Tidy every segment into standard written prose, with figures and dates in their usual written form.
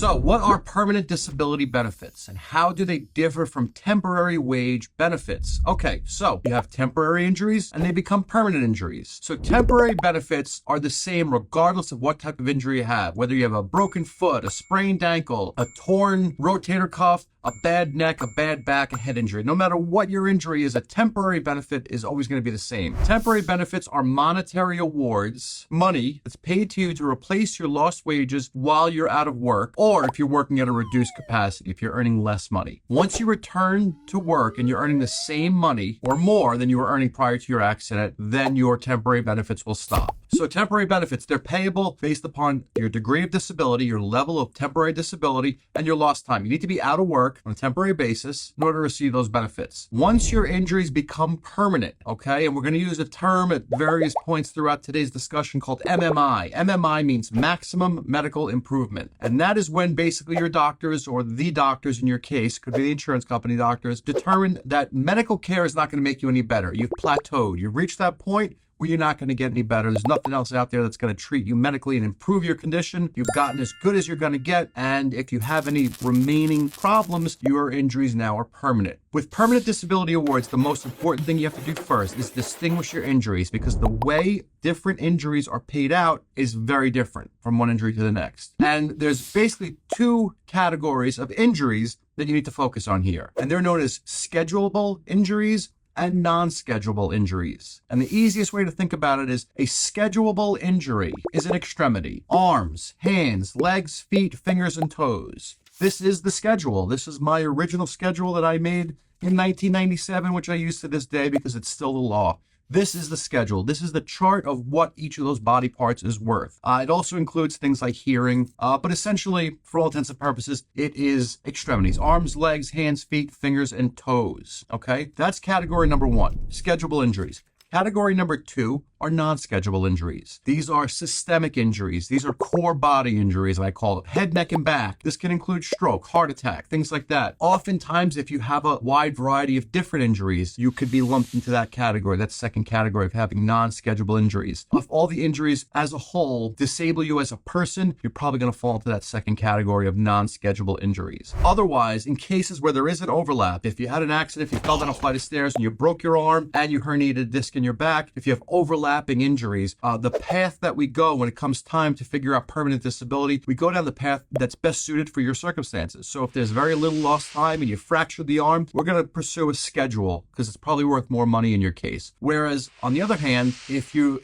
So what are permanent disability benefits and how do they differ from temporary wage benefits? Okay, so you have temporary injuries and they become permanent injuries. So temporary benefits are the same regardless of what type of injury you have, whether you have a broken foot, a sprained ankle, a torn rotator cuff, a bad neck, a bad back, a head injury. No matter what your injury is, a temporary benefit is always going to be the same. Temporary benefits are monetary awards, money that's paid to you to replace your lost wages while you're out of work, or if you're working at a reduced capacity, if you're earning less money. Once you return to work and you're earning the same money or more than you were earning prior to your accident, then your temporary benefits will stop. So temporary benefits, they're payable based upon your degree of disability, your level of temporary disability, and your lost time. You need to be out of work on a temporary basis in order to receive those benefits. Once your injuries become permanent, okay, and we're going to use a term at various points throughout today's discussion called MMI. MMI means maximum medical improvement. And that is when basically your doctors, or the doctors in your case, could be the insurance company doctors, determine that medical care is not going to make you any better. You've plateaued. You've reached that point where you're not going to get any better. There's nothing else out there that's going to treat you medically and improve your condition. You've gotten as good as you're going to get. And if you have any remaining problems, your injuries now are permanent. With permanent disability awards, the most important thing you have to do first is distinguish your injuries, because the way different injuries are paid out is very different from one injury to the next. And there's basically two categories of injuries that you need to focus on here. And they're known as schedulable injuries and non-schedulable injuries. And the easiest way to think about it is a schedulable injury is an extremity: arms, hands, legs, feet, fingers, and toes. This is the schedule. This is my original schedule that I made in 1997, which I use to this day because it's still the law. This is the schedule. This is the chart of what each of those body parts is worth. It also includes things like hearing, but essentially, for all intents and purposes, it is extremities: arms, legs, hands, feet, fingers, and toes. Okay, that's category number one, schedulable injuries. Category number two are non-schedulable injuries. These are systemic injuries. These are core body injuries, I call it. Head, neck, and back. This can include stroke, heart attack, things like that. Oftentimes, if you have a wide variety of different injuries, you could be lumped into that category. That's second category of having non-schedulable injuries. If all the injuries as a whole disable you as a person, you're probably going to fall into that second category of non-schedulable injuries. Otherwise, in cases where there is an overlap, if you had an accident, if you fell down a flight of stairs and you broke your arm and you herniated a disc in your back, if you have overlapping injuries, the path that we go when it comes time to figure out permanent disability, we go down the path that's best suited for your circumstances. So if there's very little lost time and you fractured the arm, we're going to pursue a schedule because it's probably worth more money in your case. Whereas on the other hand, if you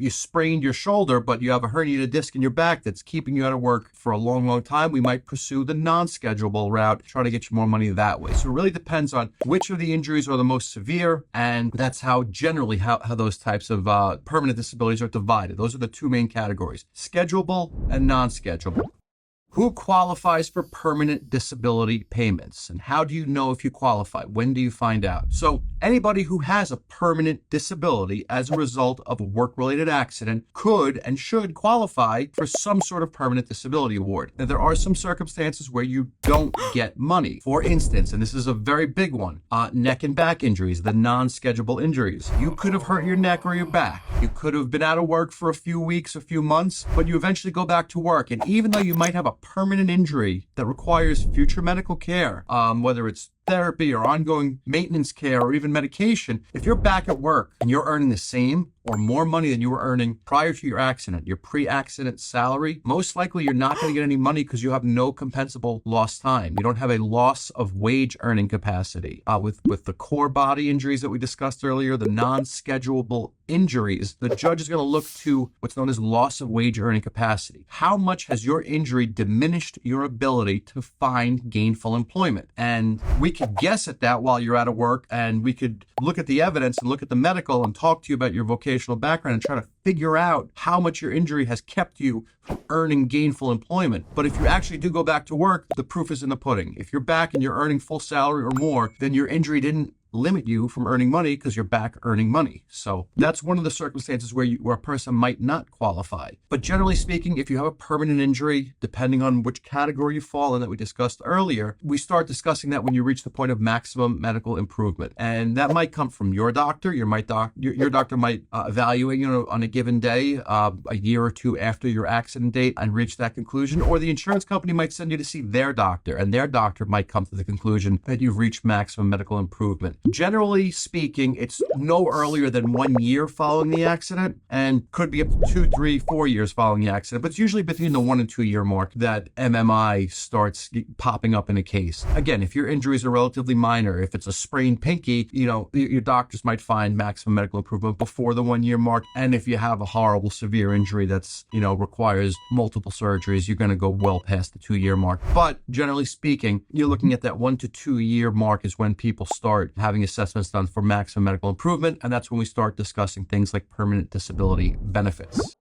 sprained your shoulder but you have a herniated disc in your back that's keeping you out of work for a long time, we might pursue the non-schedulable route, try to get you more money that way. So it really depends on which of the injuries are the most severe, and that's how generally how those types of permanent disabilities are divided. Those are the two main categories: schedulable and non-schedulable. Who qualifies for permanent disability payments? And how do you know if you qualify? When do you find out? So anybody who has a permanent disability as a result of a work-related accident could and should qualify for some sort of permanent disability award. Now, there are some circumstances where you don't get money. For instance, and this is a very big one, neck and back injuries, the non-schedulable injuries. You could have hurt your neck or your back. You could have been out of work for a few weeks, a few months, but you eventually go back to work. And even though you might have a permanent injury that requires future medical care, whether it's therapy or ongoing maintenance care or even medication, if you're back at work and you're earning the same or more money than you were earning prior to your accident, your pre-accident salary, most likely you're not going to get any money because you have no compensable lost time. You don't have a loss of wage earning capacity. With the core body injuries that we discussed earlier, the non-schedulable injuries, the judge is going to look to what's known as loss of wage earning capacity. How much has your injury diminished your ability to find gainful employment? And we could guess at that while you're out of work, and we could look at the evidence and look at the medical and talk to you about your vocational background and try to figure out how much your injury has kept you from earning gainful employment. But if you actually do go back to work, the proof is in the pudding. If you're back and you're earning full salary or more, then your injury didn't limit you from earning money because you're back earning money. So that's one of the circumstances where a person might not qualify. But generally speaking, if you have a permanent injury, depending on which category you fall in that we discussed earlier, we start discussing that when you reach the point of maximum medical improvement. And that might come from your doctor. Your doctor might evaluate you on a given day, a year or two after your accident date, and reach that conclusion. Or the insurance company might send you to see their doctor, and their doctor might come to the conclusion that you've reached maximum medical improvement. Generally speaking, it's no earlier than 1 year following the accident, and could be up to 2, 3, 4 years following the accident. But it's usually between the 1 and 2 year mark that MMI starts popping up in a case. Again, if your injuries are relatively minor, if it's a sprained pinky, your doctors might find maximum medical improvement before the 1 year mark. And if you have a horrible, severe injury that's, requires multiple surgeries, you're going to go well past the 2 year mark. But generally speaking, you're looking at that 1 to 2 year mark is when people start having assessments done for maximum medical improvement. And that's when we start discussing things like permanent disability benefits.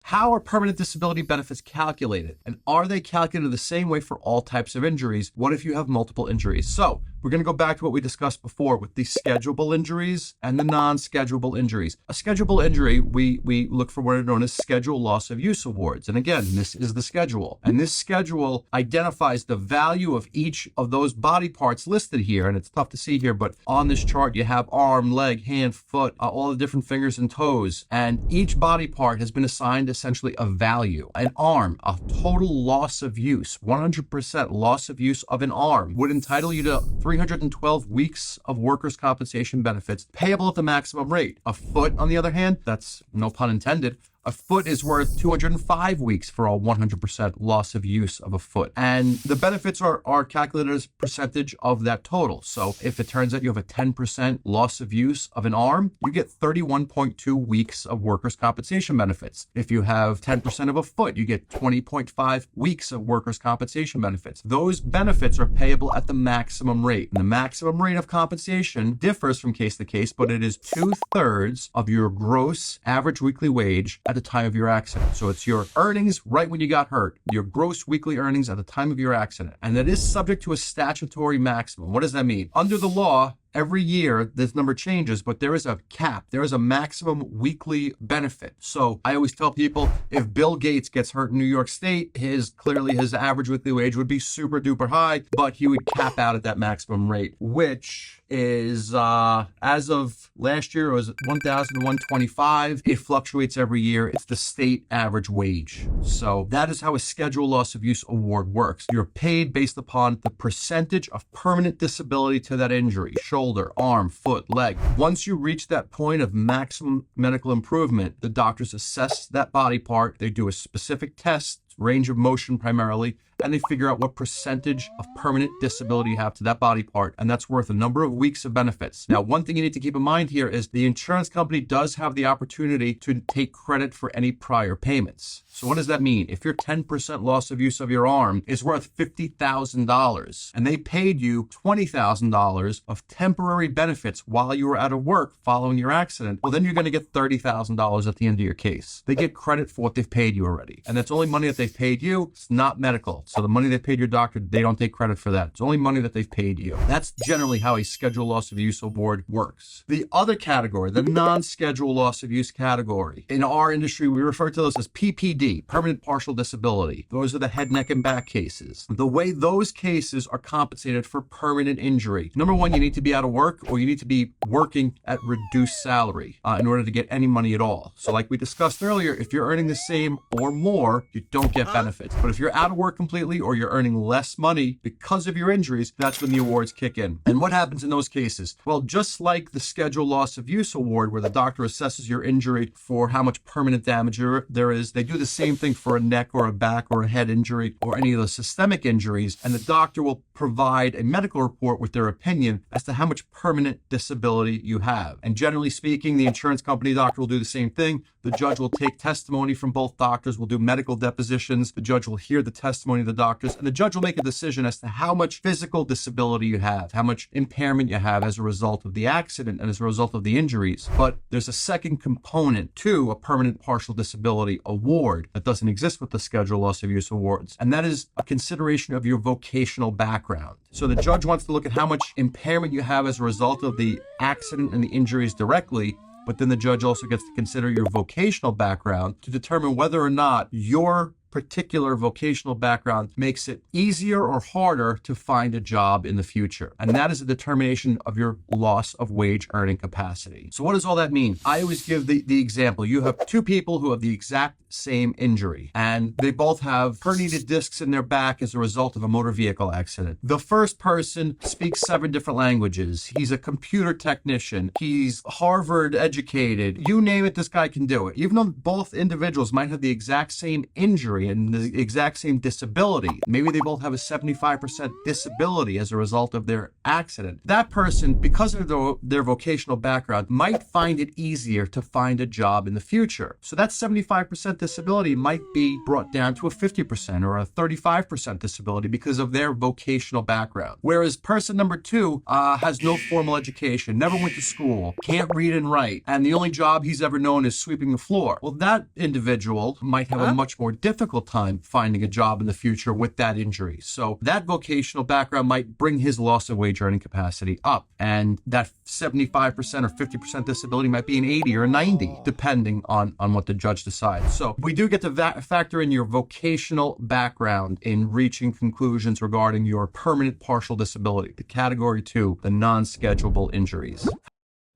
How are permanent disability benefits calculated? And are they calculated the same way for all types of injuries? What if you have multiple injuries? So we're going to go back to what we discussed before with the schedulable injuries and the non-schedulable injuries. A schedulable injury, we look for what are known as schedule loss of use awards. And again, this is the schedule. And this schedule identifies the value of each of those body parts listed here. And it's tough to see here, but on this chart, you have arm, leg, hand, foot, all the different fingers and toes. And each body part has been assigned essentially a value. An arm, a total loss of use, 100% loss of use of an arm would entitle you to 312 weeks of workers' compensation benefits payable at the maximum rate. A foot, on the other hand, that's no pun intended, a foot is worth 205 weeks for a 100% loss of use of a foot. And the benefits are calculated as percentage of that total. So if it turns out you have a 10% loss of use of an arm, you get 31.2 weeks of workers' compensation benefits. If you have 10% of a foot, you get 20.5 weeks of workers' compensation benefits. Those benefits are payable at the maximum rate. And the maximum rate of compensation differs from case to case, but it is 2/3 of your gross average weekly wage at the time of your accident. So it's your earnings right when you got hurt, your gross weekly earnings at the time of your accident. And that is subject to a statutory maximum. What does that mean? Under the law, every year, this number changes, but there is a cap. There is a maximum weekly benefit. So I always tell people, if Bill Gates gets hurt in New York State, his average weekly wage would be super duper high, but he would cap out at that maximum rate, which is, as of last year, it was $1,125. It fluctuates every year. It's the state average wage. So that is how a schedule loss of use award works. You're paid based upon the percentage of permanent disability to that injury. Shoulder, arm, foot, leg. Once you reach that point of maximum medical improvement, the doctors assess that body part. They do a specific test, range of motion primarily, and they figure out what percentage of permanent disability you have to that body part, and that's worth a number of weeks of benefits. Now, one thing you need to keep in mind here is the insurance company does have the opportunity to take credit for any prior payments. So what does that mean? If your 10% loss of use of your arm is worth $50,000 and they paid you $20,000 of temporary benefits while you were out of work following your accident, well, then you're going to get $30,000 at the end of your case. They get credit for what they've paid you already. And that's only money that they've paid you. It's not medical. So the money they paid your doctor, they don't take credit for that. It's only money that they've paid you. That's generally how a schedule loss of use award works. The other category, the non-schedule loss of use category, in our industry, we refer to those as PPD, permanent partial disability. Those are the head, neck, and back cases. The way those cases are compensated for permanent injury. Number one, you need to be out of work or you need to be working at reduced salary in order to get any money at all. So like we discussed earlier, if you're earning the same or more, you don't get benefits. But if you're out of work completely or you're earning less money because of your injuries, that's when the awards kick in. And what happens in those cases? Well, just like the schedule loss of use award, where the doctor assesses your injury for how much permanent damage there is, they do the same thing for a neck or a back or a head injury or any of the systemic injuries. And the doctor will provide a medical report with their opinion as to how much permanent disability you have. And generally speaking, the insurance company doctor will do the same thing. The judge will take testimony from both doctors, will do medical depositions. The judge will hear the testimony of of the doctors, and the judge will make a decision as to how much physical disability you have, how much impairment you have as a result of the accident and as a result of the injuries. But there's a second component to a permanent partial disability award that doesn't exist with the scheduled loss of use awards, and that is a consideration of your vocational background. So the judge wants to look at how much impairment you have as a result of the accident and the injuries directly, but then the judge also gets to consider your vocational background to determine whether or not your particular vocational background makes it easier or harder to find a job in the future. And that is a determination of your loss of wage earning capacity. So what does all that mean? I always give the example. You have two people who have the exact same injury, and they both have herniated discs in their back as a result of a motor vehicle accident. The first person speaks 7 different languages. He's a computer technician. He's Harvard educated. You name it, this guy can do it. Even though both individuals might have the exact same injury and the exact same disability, maybe they both have a 75% disability as a result of their accident. That person, because of their vocational background, might find it easier to find a job in the future. So that 75% disability might be brought down to a 50% or a 35% disability because of their vocational background. Whereas person number 2 has no formal education, never went to school, can't read and write, and the only job he's ever known is sweeping the floor. Well, that individual might have a much more difficult time finding a job in the future with that injury. So that vocational background might bring his loss of wage earning capacity up, and that 75% or 50% disability might be an 80 or 90, depending on what the judge decides. So we do get to factor in your vocational background in reaching conclusions regarding your permanent partial disability, the category 2, the non-schedulable injuries.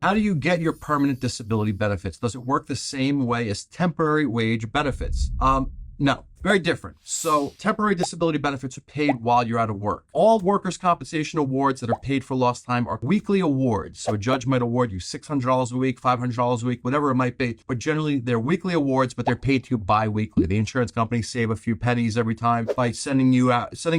How do you get your permanent disability benefits? Does it work the same way as temporary wage benefits? No. Very different. So temporary disability benefits are paid while you're out of work. All workers' compensation awards that are paid for lost time are weekly awards. So a judge might award you $600 a week, $500 a week, whatever it might be. But generally, they're weekly awards, but they're paid to you bi-weekly. The insurance companies save a few pennies every time by sending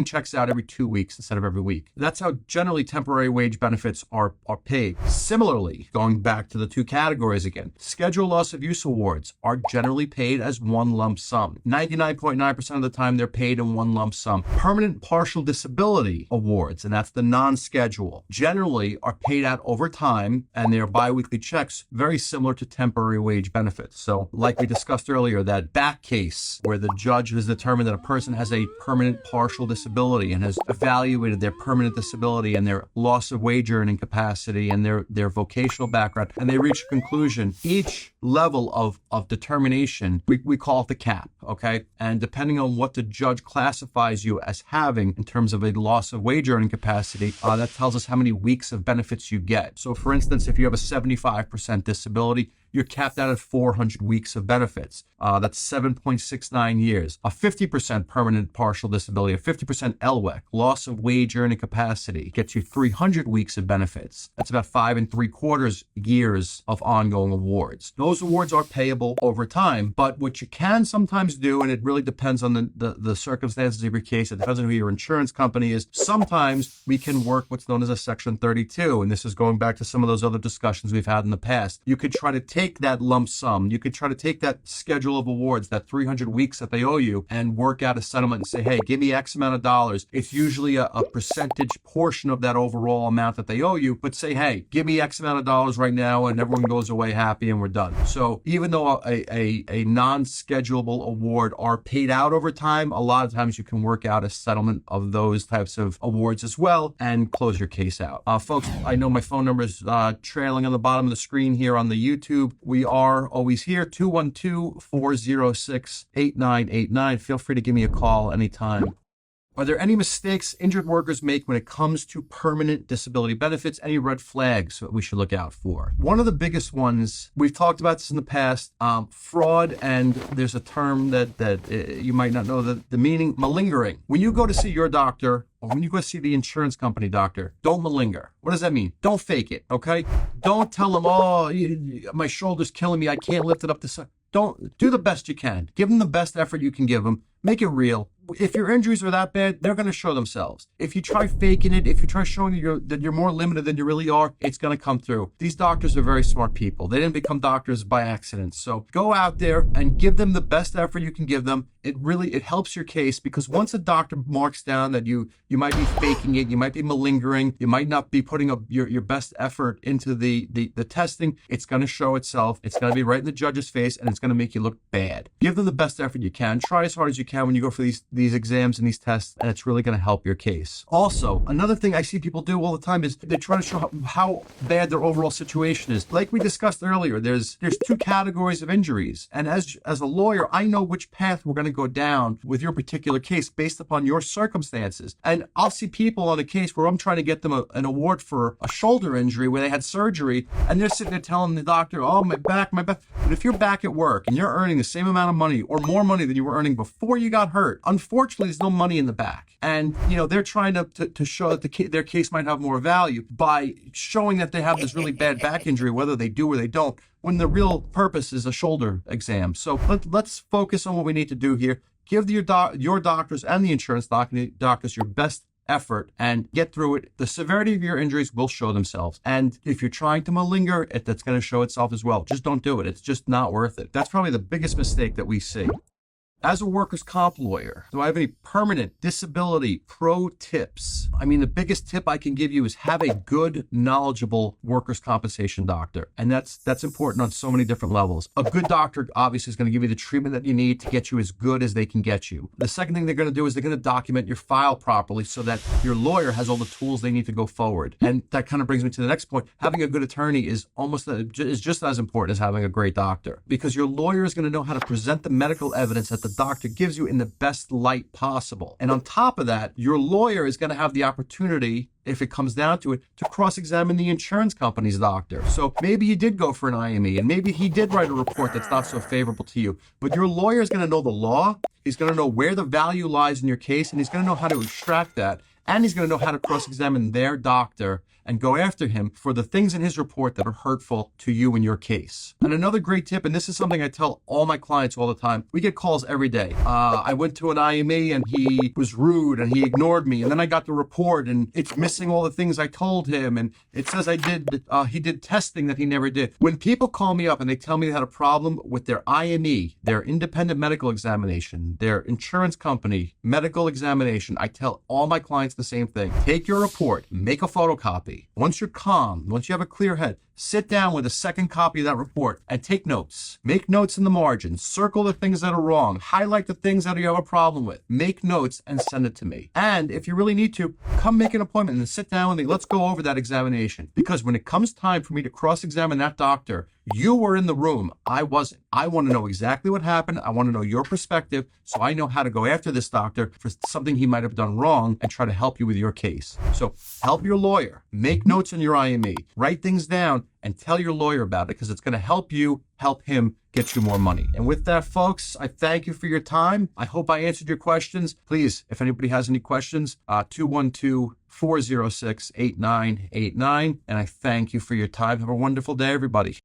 checks out every 2 weeks instead of every week. That's how generally temporary wage benefits are paid. Similarly, going back to the 2 categories again, scheduled loss of use awards are generally paid as one lump sum. 99.9% of the time they're paid in one lump sum. Permanent partial disability awards, and that's the non-schedule, generally are paid out over time, and they're bi-weekly checks, very similar to temporary wage benefits. So like we discussed earlier, that back case where the judge has determined that a person has a permanent partial disability and has evaluated their permanent disability and their loss of wage earning capacity and their vocational background, and they reach a conclusion. Each level of determination, we call it the cap, okay? And depending on what the judge classifies you as having in terms of a loss of wage earning capacity, that tells us how many weeks of benefits you get. So for instance, if you have a 75% disability, you're capped out at 400 weeks of benefits. That's 7.69 years. A 50% permanent partial disability, a 50% LWEC, loss of wage earning capacity, gets you 300 weeks of benefits. That's about 5 3/4 years of ongoing awards. Those awards are payable over time, but what you can sometimes do, and it really depends on the circumstances of your case, it depends on who your insurance company is, sometimes we can work what's known as a Section 32, and this is going back to some of those other discussions we've had in the past. You could try to take that lump sum, you could try to take that schedule of awards, that 300 weeks that they owe you, and work out a settlement and say, hey, give me X amount of dollars. It's usually a percentage portion of that overall amount that they owe you, but say, hey, give me X amount of dollars right now, and everyone goes away happy and we're done. So even though a non-schedulable award are paid out over time, a lot of times you can work out a settlement of those types of awards as well and close your case out. Folks, I know my phone number is trailing on the bottom of the screen here on the YouTube. We are always here, 212-406-8989. Feel free to give me a call anytime. Are there any mistakes injured workers make when it comes to permanent disability benefits? Any red flags that we should look out for? One of the biggest ones, we've talked about this in the past, fraud, and there's a term that you might not know the meaning, malingering. When you go to see your doctor, or when you go see the insurance company doctor, don't malinger. What does that mean? Don't fake it, okay? Don't tell them, my shoulder's killing me, I can't lift it up the side. Don't, do the best you can. Give them the best effort you can give them. Make it real. if your injuries are that bad, they're going to show themselves. If you try faking it, if you try showing that you're more limited than you really are, it's going to come through. These doctors are very smart people. They didn't become doctors by accident. So go out there and give them the best effort you can give them. It helps your case, because once a doctor marks down that you might be faking it, you might be malingering, you might not be putting up your best effort into the testing, it's going to show itself. It's going to be right in the judge's face, and it's going to make you look bad. Give them the best effort you can. Try as hard as you can when you go for these exams and these tests, and it's really going to help your case. Also, another thing I see people do all the time is they try to show how bad their overall situation is. Like we discussed earlier, there's two categories of injuries, and as a lawyer, I know which path we're going to go down with your particular case based upon your circumstances. And I'll see people on a case where I'm trying to get them an award for a shoulder injury where they had surgery, and they're sitting there telling the doctor, oh, my back. But if you're back at work and you're earning the same amount of money or more money than you were earning before you got hurt, unfortunately, there's no money in the back. And, they're trying to show that their case might have more value by showing that they have this really bad back injury, whether they do or they don't, when the real purpose is a shoulder exam. So let's focus on what we need to do here. Give your doctors and the insurance doctors your best effort and get through it. The severity of your injuries will show themselves. And if you're trying to malinger, that's going to show itself as well. Just don't do it. It's just not worth it. That's probably the biggest mistake that we see. As a workers' comp lawyer, do I have any permanent disability pro tips? I mean, the biggest tip I can give you is have a good, knowledgeable workers' compensation doctor. And that's important on so many different levels. A good doctor obviously is going to give you the treatment that you need to get you as good as they can get you. The second thing they're going to do is they're going to document your file properly so that your lawyer has all the tools they need to go forward. And that kind of brings me to the next point. Having a good attorney is just as important as having a great doctor, because your lawyer is going to know how to present the medical evidence that the doctor gives you in the best light possible. And on top of that, your lawyer is going to have the opportunity, if it comes down to it, to cross-examine the insurance company's doctor. So maybe you did go for an IME, and maybe he did write a report that's not so favorable to you, but your lawyer is going to know the law, he's going to know where the value lies in your case, and he's going to know how to extract that, and he's going to know how to cross-examine their doctor and go after him for the things in his report that are hurtful to you in your case. And another great tip, and this is something I tell all my clients all the time, we get calls every day. I went to an IME and he was rude and he ignored me, and then I got the report and it's missing all the things I told him, and it says he did testing that he never did. When people call me up and they tell me they had a problem with their IME, their independent medical examination, their insurance company medical examination, I tell all my clients the same thing. Take your report, make a photocopy. Once you're calm, once you have a clear head, sit down with a second copy of that report and take notes. Make notes in the margins. Circle the things that are wrong. Highlight the things that you have a problem with. Make notes and send it to me. And if you really need to, come make an appointment and sit down with me. Let's go over that examination. Because when it comes time for me to cross-examine that doctor, you were in the room. I wasn't. I want to know exactly what happened. I want to know your perspective so I know how to go after this doctor for something he might have done wrong and try to help you with your case. So help your lawyer. Make notes on your IME. Write things down and tell your lawyer about it, because it's going to help you help him get you more money. And with that, folks, I thank you for your time. I hope I answered your questions. Please, if anybody has any questions, 212-406-8989. And I thank you for your time. Have a wonderful day, everybody.